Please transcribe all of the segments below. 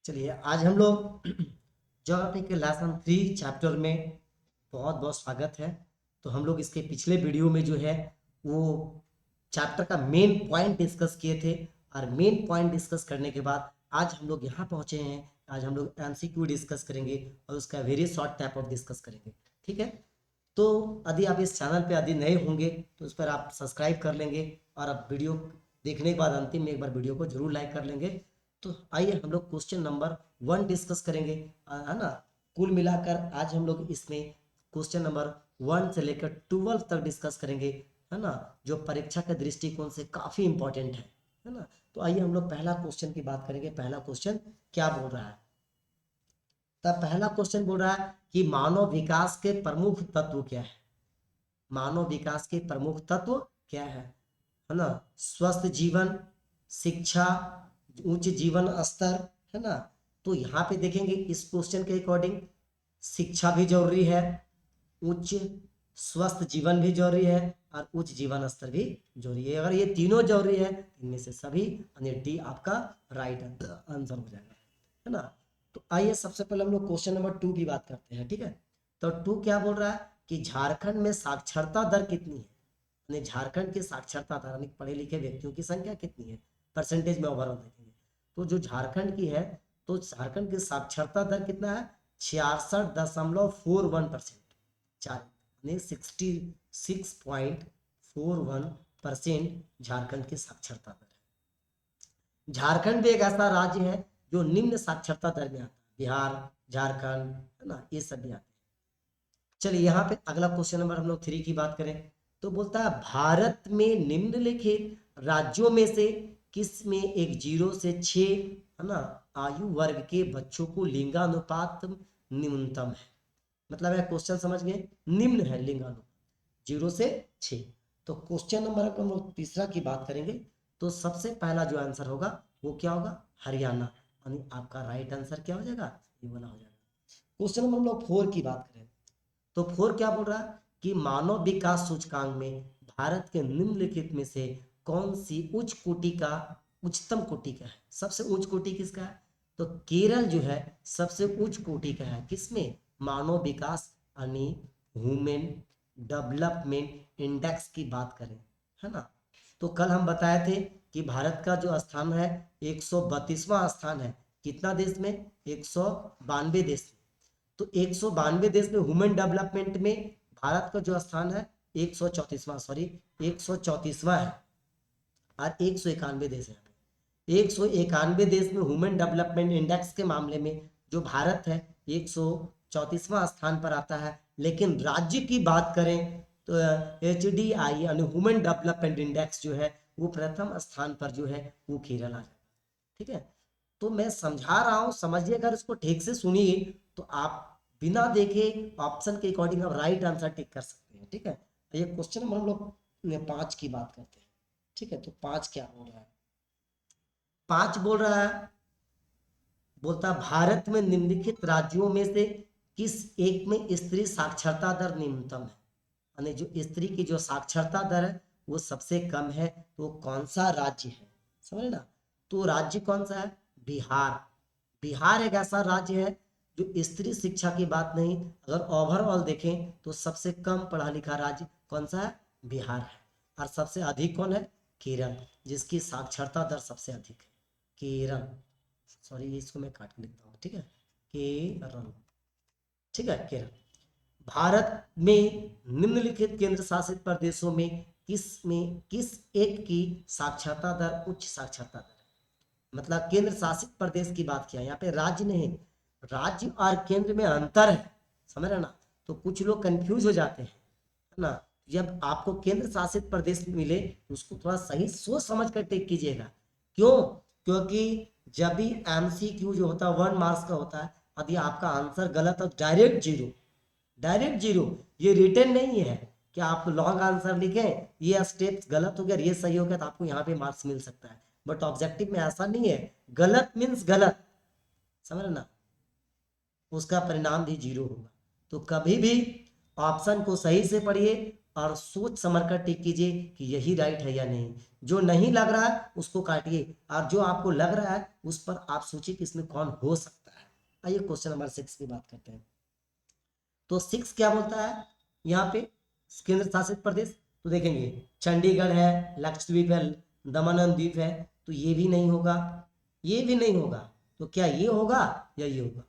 चलिए आज हम लोग ज्योग्राफी के लेसन 3 चैप्टर में बहुत बहुत स्वागत है। तो हम लोग इसके पिछले वीडियो में जो है वो चैप्टर का मेन पॉइंट डिस्कस किए थे और मेन पॉइंट डिस्कस करने के बाद आज हम लोग यहाँ पहुँचे हैं। आज हम लोग एमसीक्यू डिस्कस करेंगे और उसका very short type of discuss करेंगे। ठीक है, तो यदि आप इस चैनल पे यदि नए होंगे तो उस पर आप सब्सक्राइब कर लेंगे और अब वीडियो देखने के बाद अंतिम में एक बार वीडियो को जरूर लाइक कर लेंगे। तो आइए हम लोग क्वेश्चन नंबर 1 डिस्कस करेंगे, है ना। कुल मिलाकर आज हम लोग इसमें क्वेश्चन नंबर 1 से लेकर 12 तक डिस्कस करेंगे, है ना, जो परीक्षा के दृष्टिकोण से काफ़ी इंपॉर्टेंट है ना। तो आइए हम लोग पहला क्वेश्चन की बात करेंगे। पहला क्वेश्चन क्या बोल रहा है? तब पहला क्वेश्चन बोल रहा है कि मानव विकास के प्रमुख तत्व क्या है। मानव विकास के प्रमुख तत्व क्या है ना। स्वस्थ जीवन, शिक्षा, उच्च जीवन स्तर, है ना। तो यहाँ पे देखेंगे इस क्वेश्चन के अकॉर्डिंग शिक्षा भी जरूरी है, उच्च स्वस्थ जीवन भी जरूरी है और उच्च जीवन स्तर भी जरूरी है। अगर ये तीनों जरूरी है इनमें से सभी यानी डी आपका राइट आंसर हो जाएगा, है ना। तो आइए सबसे पहले हम लोग क्वेश्चन नंबर 2 की बात करते हैं। ठीक है, तो 2 क्या बोल रहा है कि झारखंड में साक्षरता दर कितनी है। यानी झारखंड की साक्षरता दर यानी पढ़े लिखे व्यक्तियों की संख्या कितनी है, परसेंटेज में ओवरऑल देखेंगे तो जो झारखंड की है, तो झारखंड की साक्षरता दर कितना है 66.41%। यानी 66.41% झारखंड की साक्षरता दर है। झारखंड भी एक ऐसा राज्य है जो निम्न साक्षरता दर में आता है। बिहार, झारखंड, है ना, ये सब भी आते हैं। चलिए यहाँ पे अगला क्वेश्चन नंबर हम लोग 3 की बात करें तो बोलता है भारत में निम्नलिखित राज्यों में से किस में एक 0 से 6, है ना, आयु वर्ग के बच्चों को लिंगानुपात न्यूनतम है। मतलब है क्वेश्चन समझ गए, निम्न है लिंगानुपात 0 से 6। तो क्वेश्चन नंबर हम लोग तीसरा की बात करेंगे तो सबसे पहला जो आंसर होगा वो क्या होगा, हरियाणा। यानी आपका राइट आंसर क्या हो जाएगा, ये वाला हो जाएगा। क्वेश्चन नंबर हम लोग 4 की बात करें तो 4 क्या बोल रहा है कि मानव विकास सूचकांक में भारत के निम्नलिखित में से कौन सी उच्च कोटि का उच्चतम कोटि का है। सबसे उच्च कोटि किसका है, तो केरल जो है सबसे उच्च कोटि का है। किसमें, मानव विकास यानी ह्यूमन डेवलपमेंट इंडेक्स की बात करें, है ना। तो कल हम बताए थे कि भारत का जो स्थान है 132वां स्थान है। कितना देश में, 192 देश में। तो 192 देश में ह्यूमन डेवलपमेंट में भारत का जो स्थान है 134वां, सॉरी 134वां है। और 191 देश है, 191 देश में ह्यूमन डेवलपमेंट इंडेक्स के मामले में जो भारत है 134वां स्थान पर आता है। लेकिन राज्य की बात करें तो HDI यानी ह्यूमन डेवलपमेंट इंडेक्स जो है वो प्रथम स्थान पर जो है वो केरल आ जाएगा। ठीक है, तो मैं समझा रहा हूं, समझिए, अगर इसको ठीक से सुनिए तो आप बिना देखे ऑप्शन के अकॉर्डिंग आप राइट आंसर टिक कर सकते हैं। ठीक है, ये क्वेश्चन नंबर हम लोग 5 की बात करते हैं। ठीक है, तो 5 क्या बोल रहा है, 5 बोल रहा है, बोलता भारत में निम्नलिखित राज्यों में से किस एक में स्त्री साक्षरता दर न्यूनतम है। यानी जो स्त्री की जो साक्षरता दर है वो सबसे कम है, तो वो कौन सा राज्य है, समझे ना। तो राज्य कौन सा है, बिहार। बिहार एक ऐसा राज्य है जो स्त्री शिक्षा की बात नहीं, अगर ओवरऑल देखें तो सबसे कम पढ़ा लिखा राज्य कौन सा है, बिहार है। और सबसे अधिक कौन है, केरल, जिसकी साक्षरता दर सबसे अधिक है, केरल। सॉरी इसको मैं काट के लिखता हूँ। ठीक है, केरल। ठीक है, केरल। भारत में निम्नलिखित केंद्र शासित प्रदेशों में किस एक की साक्षरता दर उच्च साक्षरता दर है। मतलब केंद्र शासित प्रदेश की बात किया, यहाँ पे राज्य नहीं, राज्य और केंद्र में अंतर है, समझ रहे ना। तो कुछ लोग कंफ्यूज हो जाते हैं, है ना। जब आपको केंद्र शासित प्रदेश मिले तो उसको थोड़ा सही सोच समझ कर टिक कीजिएगा। क्यों, क्योंकि जब भी MCQ जो होता है 1 मार्क्स का होता है, यदि आपका आंसर गलत हो डायरेक्ट जीरो, डायरेक्ट जीरो। ये रिटर्न नहीं है कि आप लॉन्ग आंसर लिखें, ये स्टेप्स गलत हो गया, ये सही हो गया तो आपको यहाँ पे मार्क्स मिल सकता है। बट ऑब्जेक्टिव में ऐसा नहीं है, गलत मीन्स गलत, समझ ना, उसका परिणाम भी जीरो होगा। तो कभी भी ऑप्शन को सही से पढ़िए और सोच समझ कर टिक कीजिए कि यही राइट है या नहीं। जो नहीं लग रहा है उसको काटिए, और जो आपको लग रहा है उस पर आप सोचिए कि इसमें कौन हो सकता है। आइए क्वेश्चन नंबर 6 की बात करते हैं। तो 6 क्या बोलता है यहाँ पे, केंद्र शासित प्रदेश। तो देखेंगे चंडीगढ़ है, लक्षद्वीप है, दमन एंड द्वीप है, तो ये भी नहीं होगा, ये भी नहीं होगा, तो क्या ये होगा या ये होगा,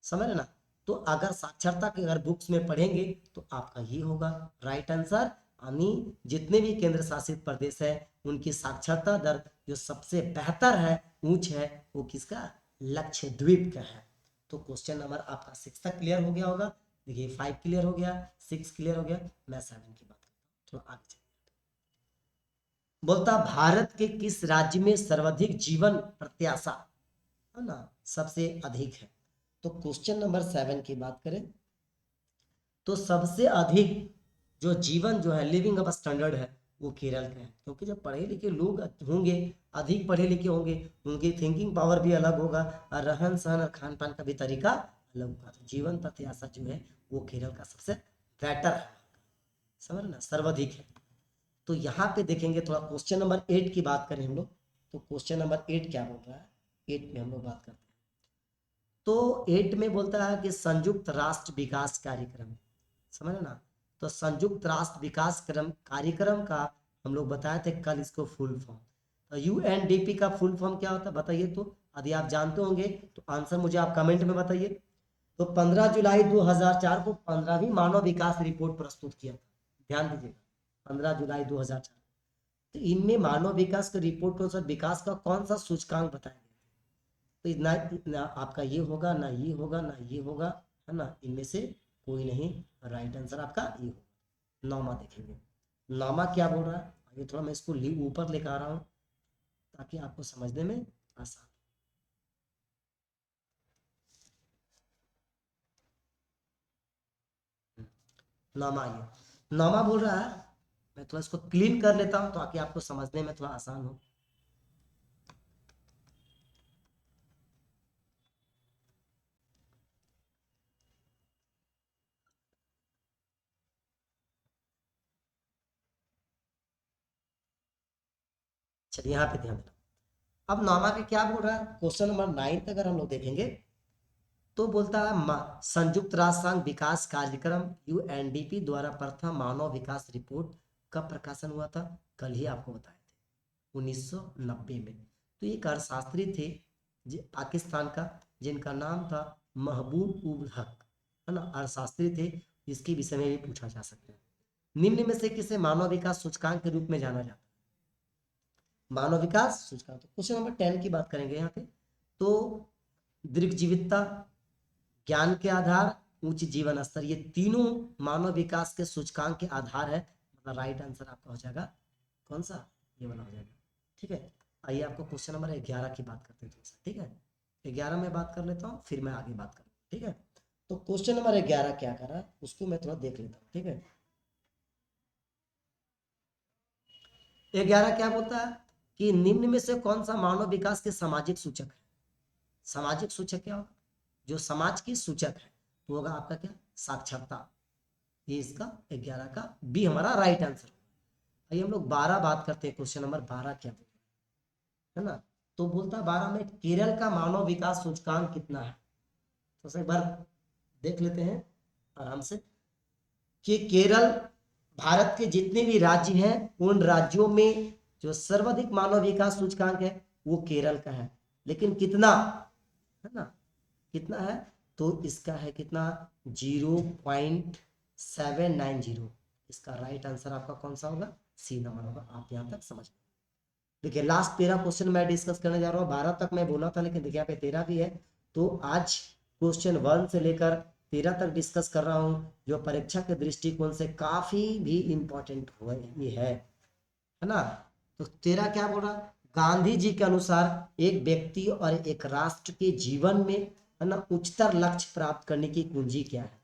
समझ रहे ना। तो अगर साक्षरता के अगर बुक्स में पढ़ेंगे तो आपका ये होगा राइट आंसर। यानी जितने भी केंद्र शासित प्रदेश है उनकी साक्षरता दर जो सबसे बेहतर है, उच्च है, वो किसका, लक्षद्वीप का है। तो क्वेश्चन नंबर आपका 6 तक क्लियर हो गया होगा। देखिए 5 क्लियर हो गया, 6 क्लियर हो गया, मैं 7 की बात करता हूँ, थोड़ा आगे चलिए। बोलता भारत के किस राज्य में सर्वाधिक जीवन प्रत्याशा, है ना, सबसे अधिक है। तो क्वेश्चन नंबर 7 की बात करें तो सबसे अधिक जो जीवन जो है लिविंग ऑफ स्टैंडर्ड है वो केरल का है, क्योंकि जब पढ़े लिखे लोग होंगे, अधिक पढ़े लिखे होंगे, उनकी थिंकिंग पावर भी अलग होगा और रहन सहन और खान पान का भी तरीका अलग होगा। तो जीवन प्रत्याशा जो है वो केरल का सबसे बेटर है, समझ ना, सर्वाधिक है। तो यहाँ पे देखेंगे थोड़ा क्वेश्चन नंबर 8 की बात करें हम लोग, तो क्वेश्चन नंबर 8 क्या बोल रहा है, 8 में हम लोग बात करते हैं। तो 8 में बोलता है कि संयुक्त राष्ट्र विकास कार्यक्रम, समझ ना। तो संयुक्त राष्ट्र विकास कार्यक्रम का हम लोग बताए थे कल इसको फुल फॉर्म। तो यूएनडीपी का फुल फॉर्म क्या होता है बताइए, तो यदि आप जानते होंगे तो आंसर मुझे आप कमेंट में बताइए। तो 15 जुलाई 2004 को 15वीं मानव विकास रिपोर्ट प्रस्तुत किया था, ध्यान दीजिएगा 15 जुलाई 2004। तो इनमें मानव विकास की रिपोर्ट को विकास का कौन सा सूचकांक बताया गया, तो ना आपका ये होगा, ना ये होगा, ना ये होगा, है ना, इनमें से कोई नहीं, राइट आंसर आपका ये होगा। नौमा देखेंगे, नौमा क्या बोल रहा है, ये थोड़ा मैं इसको ऊपर लेकर आ रहा हूँ ताकि आपको समझने में आसान। नौमा ये नौमा बोल रहा है, मैं थोड़ा इसको क्लीन कर लेता हूँ ताकि आपको समझने में थोड़ा आसान हो। चलिए यहाँ पे ध्यान देना। अब नौमा के क्या बोल रहा है, क्वेश्चन नंबर 9 अगर हम लोग देखेंगे तो बोलता है संयुक्त राष्ट्र संघ विकास कार्यक्रम यूएनडीपी द्वारा प्रथम मानव विकास रिपोर्ट कब प्रकाशन हुआ था, कल ही आपको बताए थे 1990 में। तो ये अर्थशास्त्री थे पाकिस्तान का, जिनका नाम था महबूब उल हक, है ना, अर्थशास्त्री थे, इसके विषय में भी पूछा जा सकता है। निम्न में से किसे मानव विकास सूचकांक के रूप में जाना जाता है, मानव विकास सूचकांक। तो क्वेश्चन नंबर 10 की बात करेंगे यहाँ पे। तो दीर्घजीविता, ज्ञान के आधार, उच्च जीवन स्तर, ये तीनों मानव विकास के सूचकांक के आधार है, मतलब राइट आंसर आपका हो जाएगा कौन सा, ये वाला हो जाएगा। ठीक है, आइए आपको क्वेश्चन नंबर 11 की बात करते हैं थोड़ा सा, ठीक है, 11 में बात कर लेता हूँ फिर मैं आगे बात करूँ, ठीक है। तो क्वेश्चन नंबर 11 क्या कर रहा है उसको मैं थोड़ा देख लेता हूँ, ठीक है। 11 क्या बोलता है कि निम्न में से कौन सा मानव विकास के सामाजिक सूचक है। सामाजिक सूचक क्या होगा, जो समाज की सूचक है वो होगा आपका क्या, साक्षरता। ये इसका 11 का बी हमारा राइट आंसर। आइए हम लोग 12 बात करते हैं, क्वेश्चन नंबर 12 क्या बोलता है ना। तो बोलता है 12 में केरल का मानव विकास सूचकांक कितना है। तो एक बार देख लेते हैं आराम से कि केरल भारत के जितने भी राज्य हैं उन राज्यों में जो सर्वाधिक मानव विकास सूचकांक है वो केरल का है, लेकिन कितना, है ना, कितना है, तो इसका है कितना, 0.790। इसका राइट आंसर आपका कौन सा होगा, सी नंबर होगा। आप यहां तक समझ देखिए लास्ट 13 क्वेश्चन मैं डिस्कस करने जा रहा हूँ, 12 तक मैं बोला था लेकिन देखिए यहाँ पे 13 भी है। तो आज क्वेश्चन 1 से लेकर 13 तक डिस्कस कर रहा हूँ, जो परीक्षा के दृष्टिकोण से काफी भी इंपॉर्टेंट ये है ना। तो 13 क्या बोल रहा, गांधी जी के अनुसार एक व्यक्ति और एक राष्ट्र के जीवन में, है ना, उच्चतर लक्ष्य प्राप्त करने की कुंजी क्या है।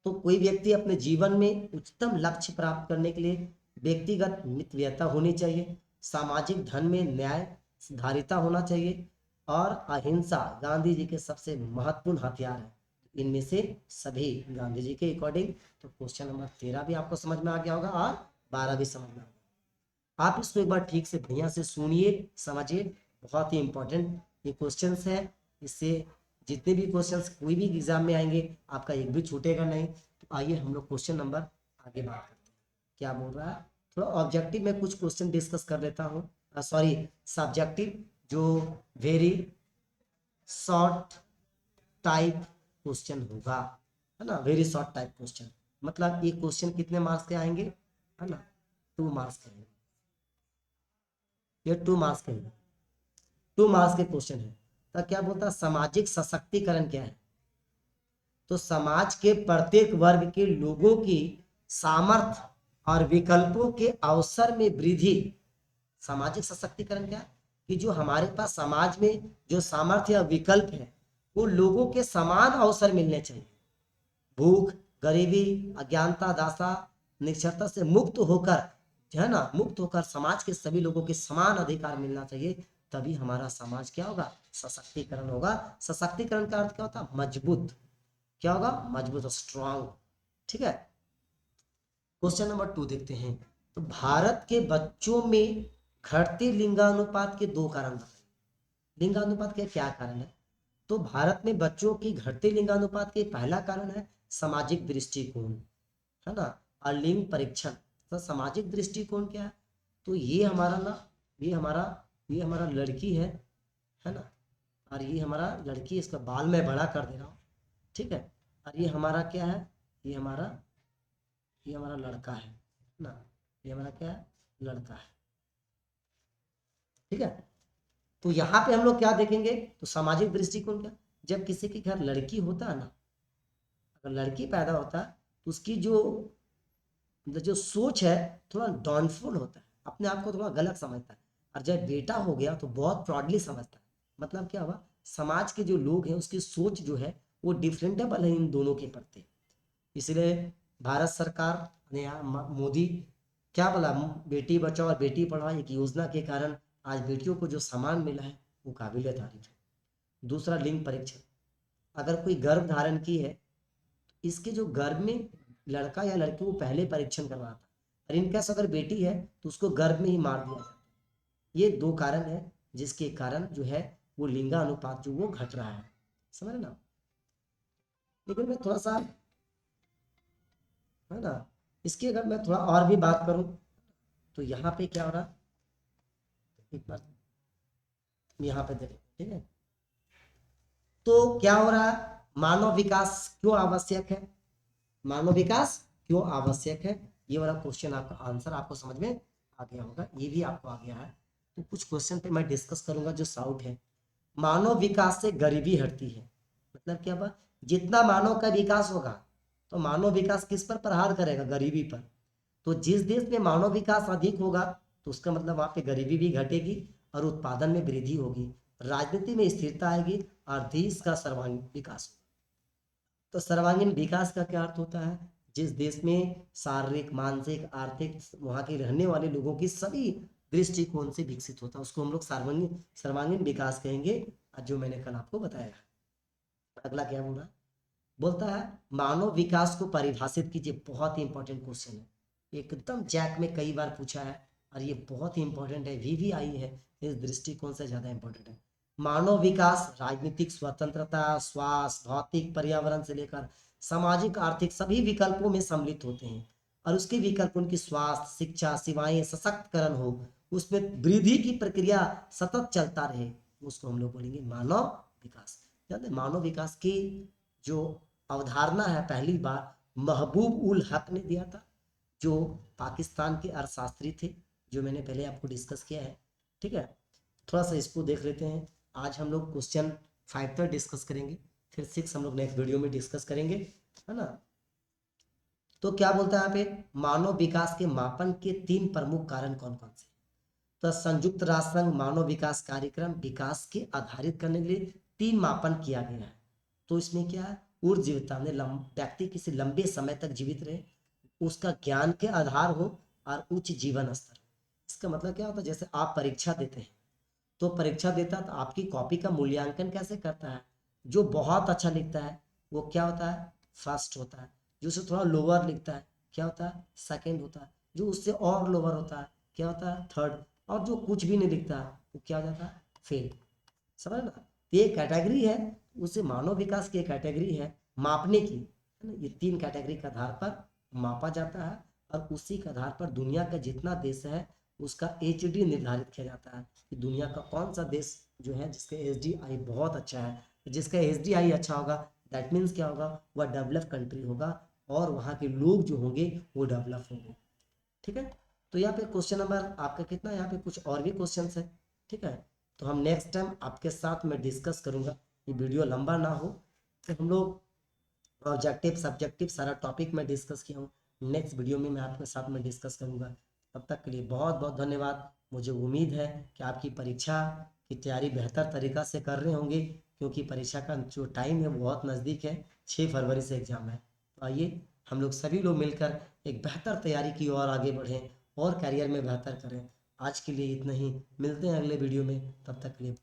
तो कोई व्यक्ति अपने जीवन में उच्चतम लक्ष्य प्राप्त करने के लिए व्यक्तिगत मितव्ययता होनी चाहिए, सामाजिक धन में न्याय धारिता होना चाहिए और अहिंसा गांधी जी के सबसे महत्वपूर्ण हथियार है। इनमें से सभी गांधी जी के अकॉर्डिंग। तो क्वेश्चन नंबर 13 भी आपको समझ में आ गया होगा और 12 भी समझ में आ गया। आप इसको एक बार ठीक से बढ़िया से सुनिए, समझिए, बहुत ही इंपॉर्टेंट ये क्वेश्चंस है। इससे जितने भी क्वेश्चंस कोई भी एग्जाम में आएंगे आपका एक भी छूटेगा नहीं। तो आइए हम लोग क्वेश्चन नंबर आगे बात करते हैं। क्या बोल रहा है, थोड़ा ऑब्जेक्टिव में कुछ क्वेश्चन डिस्कस कर लेता हूँ, सॉरी सब्जेक्टिव, जो वेरी शॉर्ट टाइप क्वेश्चन होगा, है ना, वेरी शॉर्ट टाइप क्वेश्चन। मतलब ये क्वेश्चन कितने मार्क्स के आएंगे, है ना, 2 मार्क्स के आएंगे, ये 2 मार्क्स के आएंगे, 2 मार्क्स के क्वेश्चन है। तो क्या बोलता है, सामाजिक सशक्तिकरण क्या है? तो समाज के प्रत्येक वर्ग के लोगों की सामर्थ्य और विकल्पों के अवसर में वृद्धि। सामाजिक सशक्तिकरण क्या है, कि जो हमारे पास समाज में जो सामर्थ्य या विकल्प है वो लोगों के समान अवसर मिलने चाहिए। भूख, गरीबी, अज्ञानता, दासा, निरक्षरता से मुक्त होकर, है ना, मुक्त होकर समाज के सभी लोगों के समान अधिकार मिलना चाहिए। तभी हमारा समाज क्या होगा, सशक्तिकरण होगा। सशक्तिकरण का अर्थ क्या होता है, मजबूत, क्या होगा, मजबूत और स्ट्रांग। ठीक है, क्वेश्चन नंबर 2 देखते हैं। तो भारत के बच्चों में घटते लिंगानुपात के 2 कारण बताइए। लिंगानुपात के क्या कारण है? तो भारत में बच्चों की घटते लिंगानुपात के पहला कारण है सामाजिक दृष्टिकोण, है ना, और लिंग परीक्षण। तो सामाजिक दृष्टिकोण क्या है, तो ये हमारा ना, ये हमारा लड़की है ना, और ये हमारा लड़की, इसका बाल मैं बड़ा कर दे रहा हूँ, ठीक है, और ये हमारा क्या है, ये हमारा लड़का है ना, ये हमारा क्या है, लड़का है। ठीक है, तो यहाँ पे हम लोग क्या देखेंगे, तो सामाजिक दृष्टिकोण क्या, जब किसी के घर लड़की होता है ना, अगर लड़की पैदा होता है तो उसकी जो मतलब जो सोच है थोड़ा डाउनफॉल होता है, अपने आप को थोड़ा गलत समझता है। और जब बेटा हो गया तो बहुत प्राउडली समझता है। मतलब क्या हुआ, समाज के जो लोग हैं उसकी सोच जो है वो डिफरेंटेबल है इन दोनों के प्रति। इसलिए भारत सरकार ने यहाँ मोदी क्या बोला, बेटी बचाओ और बेटी पढ़ाओ एक योजना के कारण आज बेटियों को जो सम्मान मिला है वो काबिल तारीफ है। दूसरा, लिंग परीक्षण। अगर कोई गर्भ धारण की है, इसके जो गर्भ में लड़का या लड़की, वो पहले परीक्षण करवाता है, और इनकेस अगर बेटी है तो उसको गर्भ में ही मार दिया जाता है। ये 2 कारण है जिसके कारण जो है वो लिंगानुपात जो वो घट रहा है, समझ रहे ना। लेकिन मैं थोड़ा सा, है ना, इसकी अगर मैं थोड़ा और भी बात करूं तो यहाँ पे क्या हो रहा, एक बार यहाँ पे देखें, ठीक है। तो क्या हो रहा है, मानव विकास क्यों आवश्यक है, मानव विकास क्यों आवश्यक है, ये वाला क्वेश्चन आपका आंसर आपको समझ में आ गया होगा, ये भी आपको आ गया है। तो कुछ क्वेश्चन पे मैं डिस्कस करूंगा जो साउट है। मानव विकास से गरीबी हटती है, मतलब क्या हुआ, जितना मानव का विकास होगा तो मानव विकास किस पर प्रहार करेगा, गरीबी पर। तो जिस देश में मानव विकास अधिक होगा तो उसका मतलब वहां पे गरीबी भी घटेगी और उत्पादन में वृद्धि होगी, राजनीति में स्थिरता आएगी और देश का सर्वांगीण विकास होगा। तो सर्वांगीण विकास का क्या अर्थ होता है, जिस देश में शारीरिक, मानसिक, आर्थिक, वहां के रहने वाले लोगों की सभी दृष्टिकोण से विकसित होता है, उसको हम लोग सर्वांगीण सर्वांगीण विकास कहेंगे, जो मैंने कल आपको बताया। अगला क्या बोल रहा है, बोलता है मानव विकास को परिभाषित कीजिए। बहुत ही इंपॉर्टेंट क्वेश्चन है, एकदम जैक में कई बार पूछा है और ये बहुत ही इंपॉर्टेंट है, वीवीआई है, इस दृष्टिकोण से ज्यादा इंपॉर्टेंट है। मानव विकास राजनीतिक स्वतंत्रता, स्वास्थ्य, भौतिक, पर्यावरण से लेकर सामाजिक, आर्थिक सभी विकल्पों में सम्मिलित होते हैं, और उसके विकल्प उनकी स्वास्थ्य, शिक्षा, सेवाएं, सशक्तिकरण हो, उसमें वृद्धि की प्रक्रिया सतत चलता रहे, उसको हम लोग बोलेंगे मानव विकास। जानते हैं, मानव विकास की जो अवधारणा है पहली बार महबूब उल हक ने दिया था, जो पाकिस्तान के अर्थशास्त्री थे, जो मैंने पहले आपको डिस्कस किया है। ठीक है, थोड़ा सा इसको देख लेते हैं। आज हम लोग क्वेश्चन 5 तक डिस्कस करेंगे, फिर 6 हम लोग नेक्स्ट वीडियो में डिस्कस करेंगे, है ना। तो क्या बोलता है यहाँ पे, मानव विकास के मापन के 3 प्रमुख कारण कौन कौन से। तो संयुक्त राष्ट्र संघ मानव विकास कार्यक्रम विकास के आधारित करने के लिए 3 मापन किया गया है। तो इसमें क्या है, ऊर्जा जीविता में व्यक्ति किसी लंबे समय तक जीवित रहे, उसका ज्ञान के आधार हो और उच्च जीवन स्तर। इसका मतलब क्या होता है, जैसे आप परीक्षा देते हैं तो परीक्षा देता तो आपकी कॉपी का मूल्यांकन कैसे करता है, जो बहुत अच्छा लिखता है वो क्या होता है, फर्स्ट होता है। जो उससे थोड़ा लोअर लिखता है क्या होता है, सेकंड होता है। जो उससे और लोअर होता है क्या होता है, थर्ड। और जो कुछ भी नहीं लिखता वो क्या हो जाता है, फेल। समझ ना, तो ये कैटेगरी है, उसे मानव विकास की कैटेगरी है मापने की, है ना। ये 3 कैटेगरी के आधार पर मापा जाता है और उसी के आधार पर दुनिया का जितना देश है उसका एचडी निर्धारित किया जाता है कि दुनिया का कौन सा देश जो है जिसका एचडीआई बहुत अच्छा है। जिसका एचडीआई अच्छा होगा दैट मीन्स क्या होगा, वह डेवलप कंट्री होगा और वहाँ के लोग जो होंगे वो डेवलप होंगे। ठीक है, तो यहाँ पे क्वेश्चन नंबर आपका कितना, यहाँ पे कुछ और भी क्वेश्चन है। ठीक है, तो हम नेक्स्ट टाइम आपके साथ में डिस्कस करूँगा, ये वीडियो लंबा ना हो, तो हम लोग ऑब्जेक्टिव सब्जेक्टिव सारा टॉपिक मैं डिस्कस किया हूँ, नेक्स्ट वीडियो में मैं आपके साथ में डिस्कस करूँगा। तब तक के लिए बहुत बहुत धन्यवाद। मुझे उम्मीद है कि आपकी परीक्षा की तैयारी बेहतर तरीक़ा से कर रहे होंगे, क्योंकि परीक्षा का जो टाइम है वो बहुत नज़दीक है, 6 फरवरी से एग्ज़ाम है। तो आइए हम लोग सभी लोग मिलकर एक बेहतर तैयारी की ओर आगे बढ़ें और करियर में बेहतर करें। आज के लिए इतना ही, मिलते हैं अगले वीडियो में, तब तक के लिए